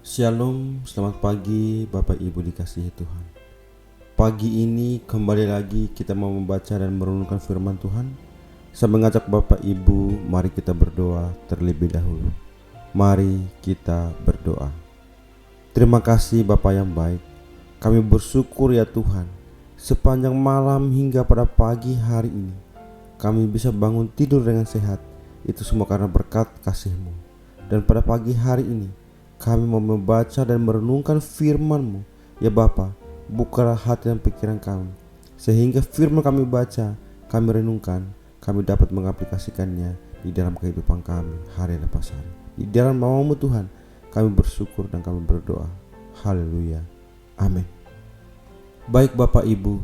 Shalom, selamat pagi Bapak Ibu dikasihi Tuhan. Pagi ini kembali lagi kita mau membaca dan merenungkan firman Tuhan. Saya mengajak Bapak Ibu, mari kita berdoa terlebih dahulu. Mari kita berdoa. Terima kasih Bapak yang baik. Kami bersyukur ya Tuhan, sepanjang malam hingga pada pagi hari ini kami bisa bangun tidur dengan sehat. Itu semua karena berkat kasih-Mu. Dan pada pagi hari ini kami mau membaca dan merenungkan firman-Mu. Ya Bapa, bukalah hati dan pikiran kami, sehingga firman kami baca, kami renungkan, kami dapat mengaplikasikannya di dalam kehidupan kami hari lepas hari. Di dalam nama-Mu Tuhan, kami bersyukur dan kami berdoa. Haleluya. Amin. Baik Bapak Ibu,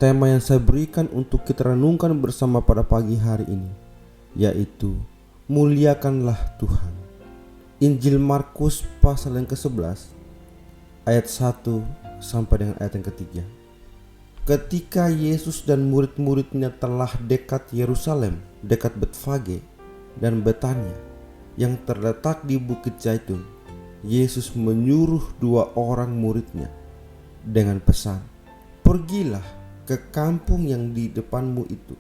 tema yang saya berikan untuk kita renungkan bersama pada pagi hari ini, yaitu muliakanlah Tuhan. Injil Markus pasal yang ke-11 ayat 1 sampai dengan ayat yang ketiga. Ketika Yesus dan murid-muridnya telah dekat Yerusalem, dekat Betfage dan Betania yang terletak di Bukit Zaitun, Yesus menyuruh 2 orang muridnya dengan pesan, "Pergilah ke kampung yang di depanmu itu.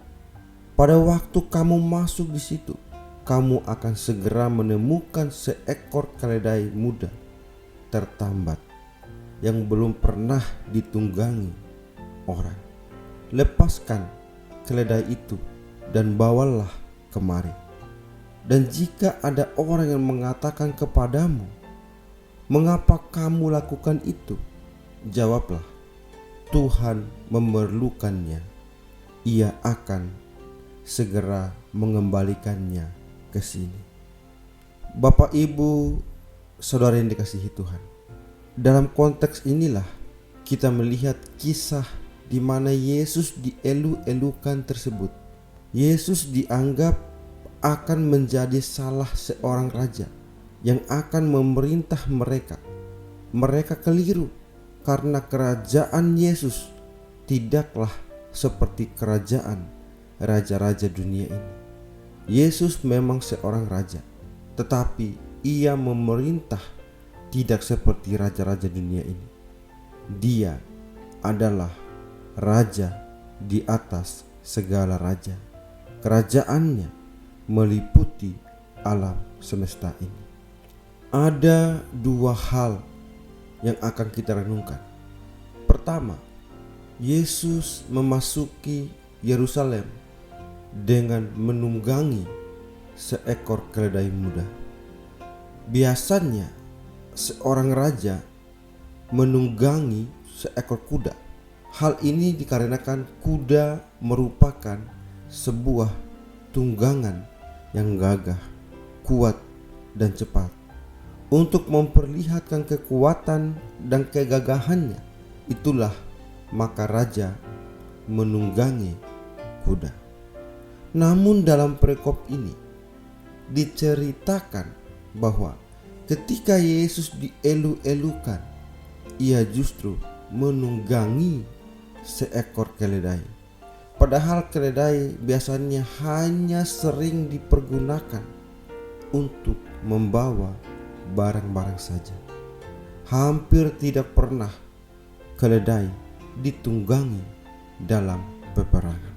Pada waktu kamu masuk di situ, kamu akan segera menemukan seekor keledai muda tertambat yang belum pernah ditunggangi orang. Lepaskan keledai itu dan bawalah kemari. Dan jika ada orang yang mengatakan kepadamu, 'Mengapa kamu lakukan itu?' jawablah, 'Tuhan memerlukannya. Ia akan segera mengembalikannya ke sini.'" Bapak Ibu, saudara yang dikasihi Tuhan, dalam konteks inilah kita melihat kisah di mana Yesus dielu-elukan tersebut. Yesus dianggap akan menjadi salah seorang raja yang akan memerintah mereka. Mereka keliru karena kerajaan Yesus tidaklah seperti kerajaan raja-raja dunia ini. Yesus memang seorang raja, tetapi ia memerintah tidak seperti raja-raja dunia ini. Dia adalah raja di atas segala raja. Kerajaannya meliputi alam semesta ini. Ada 2 hal yang akan kita renungkan. Pertama, Yesus memasuki Yerusalem dengan menunggangi seekor keledai muda. Biasanya seorang raja menunggangi seekor kuda. Hal ini dikarenakan kuda merupakan sebuah tunggangan yang gagah, kuat, dan cepat. Untuk memperlihatkan kekuatan dan kegagahannya, itulah maka raja menunggangi kuda. Namun dalam perikop ini diceritakan bahwa ketika Yesus dielu-elukan, ia justru menunggangi seekor keledai. Padahal keledai biasanya hanya sering dipergunakan untuk membawa barang-barang saja. Hampir tidak pernah keledai ditunggangi dalam peperangan.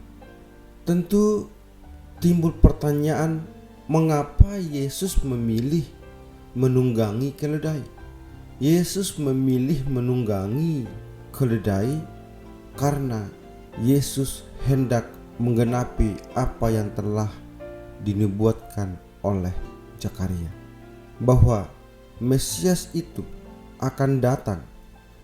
Tentu timbul pertanyaan, mengapa Yesus memilih menunggangi keledai? Yesus memilih menunggangi keledai karena Yesus hendak menggenapi apa yang telah dinubuatkan oleh Zakaria, bahwa Mesias itu akan datang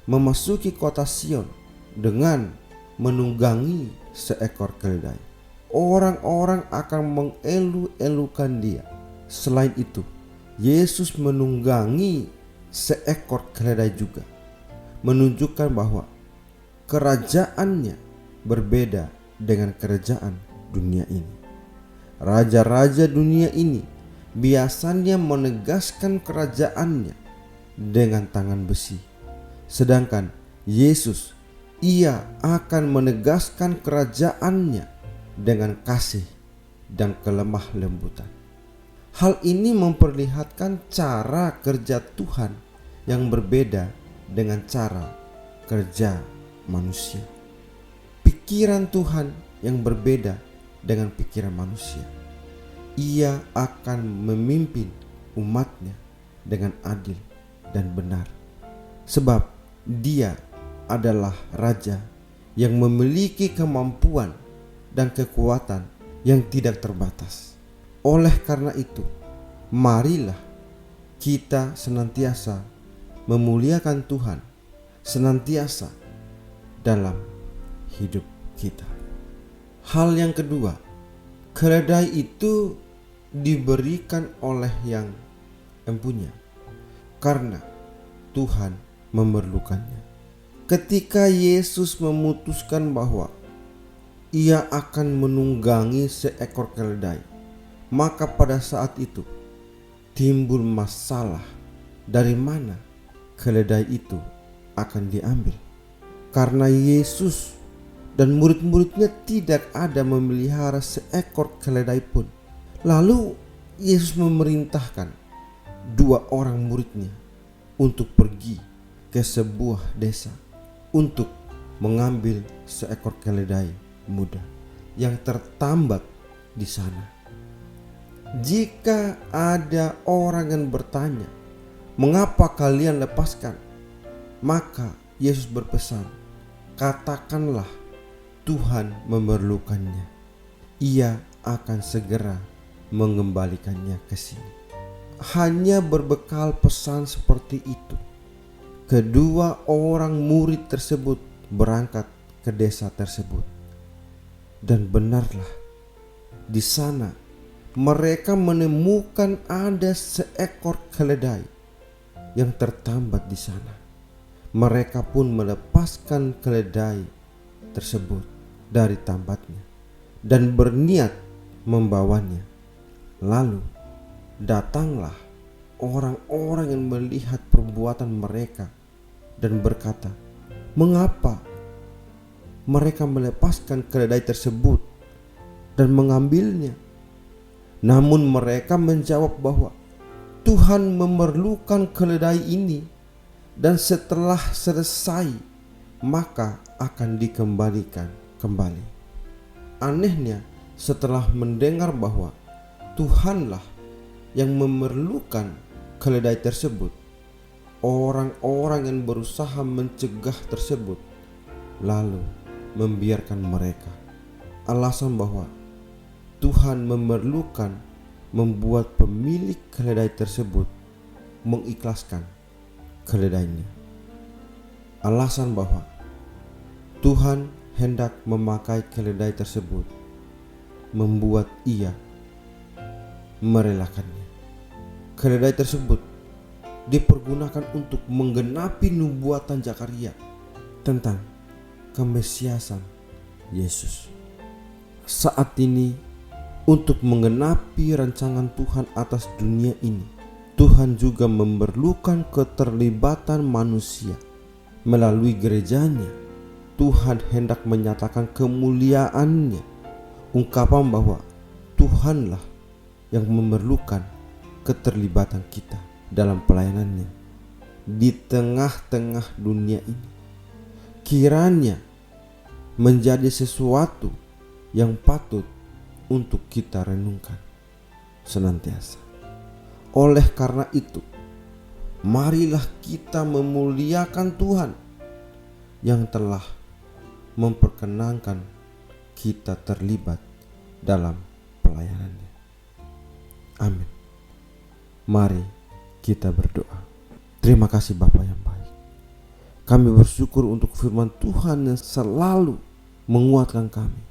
memasuki kota Sion dengan menunggangi seekor keledai. Orang-orang akan mengelu-elukan dia. Selain itu, Yesus menunggangi seekor keledai juga, menunjukkan bahwa kerajaannya berbeda dengan kerajaan dunia ini. Raja-raja dunia ini biasanya menegaskan kerajaannya dengan tangan besi, sedangkan Yesus, ia akan menegaskan kerajaannya dengan kasih dan kelemah lembutan. Hal ini memperlihatkan cara kerja Tuhan yang berbeda dengan cara kerja manusia. Pikiran Tuhan yang berbeda dengan pikiran manusia. Ia akan memimpin umatnya dengan adil dan benar. Sebab Dia adalah Raja yang memiliki kemampuan dan kekuatan yang tidak terbatas. Oleh karena itu, marilah kita senantiasa memuliakan Tuhan, senantiasa dalam hidup kita. Hal yang kedua, keledai itu diberikan oleh yang empunya karena Tuhan memerlukannya. Ketika Yesus memutuskan bahwa Ia akan menunggangi seekor keledai, maka pada saat itu timbul masalah dari mana keledai itu akan diambil. Karena Yesus dan murid-muridnya tidak ada memelihara seekor keledai pun. Lalu Yesus memerintahkan 2 orang muridnya untuk pergi ke sebuah desa untuk mengambil seekor keledai muda yang tertambat di sana. Jika ada orang yang bertanya, "Mengapa kalian lepaskan?" Maka Yesus berpesan, "Katakanlah Tuhan memerlukannya. Ia akan segera mengembalikannya ke sini." Hanya berbekal pesan seperti itu, kedua orang murid tersebut berangkat ke desa tersebut. Dan benarlah, di sana mereka menemukan ada seekor keledai yang tertambat di sana. Mereka pun melepaskan keledai tersebut dari tambatnya dan berniat membawanya. Lalu datanglah orang-orang yang melihat perbuatan mereka dan berkata, "Mengapa mereka melepaskan keledai tersebut dan mengambilnya?" Namun mereka menjawab bahwa Tuhan memerlukan keledai ini, dan setelah selesai maka akan dikembalikan kembali. Anehnya, setelah mendengar bahwa Tuhanlah yang memerlukan keledai tersebut, orang-orang yang berusaha mencegah tersebut lalu membiarkan mereka. Alasan bahwa Tuhan memerlukan membuat pemilik keledai tersebut mengikhlaskan keledainya. Alasan bahwa Tuhan hendak memakai keledai tersebut membuat ia merelakannya. Keledai tersebut dipergunakan untuk menggenapi nubuatan Zakaria tentang kemesiasan Yesus. Saat ini, untuk menggenapi rancangan Tuhan atas dunia ini, Tuhan juga memerlukan keterlibatan manusia. Melalui gerejanya, Tuhan hendak menyatakan kemuliaan-Nya, ungkapan bahwa Tuhanlah yang memerlukan keterlibatan kita dalam pelayanan-Nya di tengah-tengah dunia ini. Kiranya menjadi sesuatu yang patut untuk kita renungkan senantiasa. Oleh karena itu, marilah kita memuliakan Tuhan yang telah memperkenankan kita terlibat dalam pelayanan-Nya. Amin. Mari kita berdoa. Terima kasih Bapa yang baik. Kami bersyukur untuk firman Tuhan yang selalu menguatkan kami.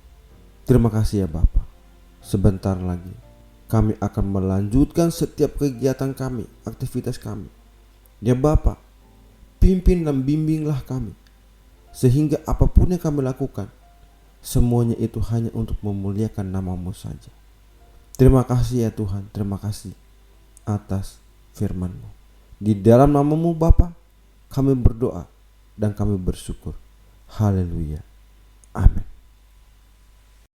Terima kasih ya Bapa. Sebentar lagi kami akan melanjutkan setiap kegiatan kami, aktivitas kami. Ya Bapa, pimpin dan bimbinglah kami, sehingga apapun yang kami lakukan, semuanya itu hanya untuk memuliakan nama-Mu saja. Terima kasih ya Tuhan, terima kasih atas firman-Mu. Di dalam nama-Mu Bapa, kami berdoa dan kami bersyukur. Haleluya. Amin.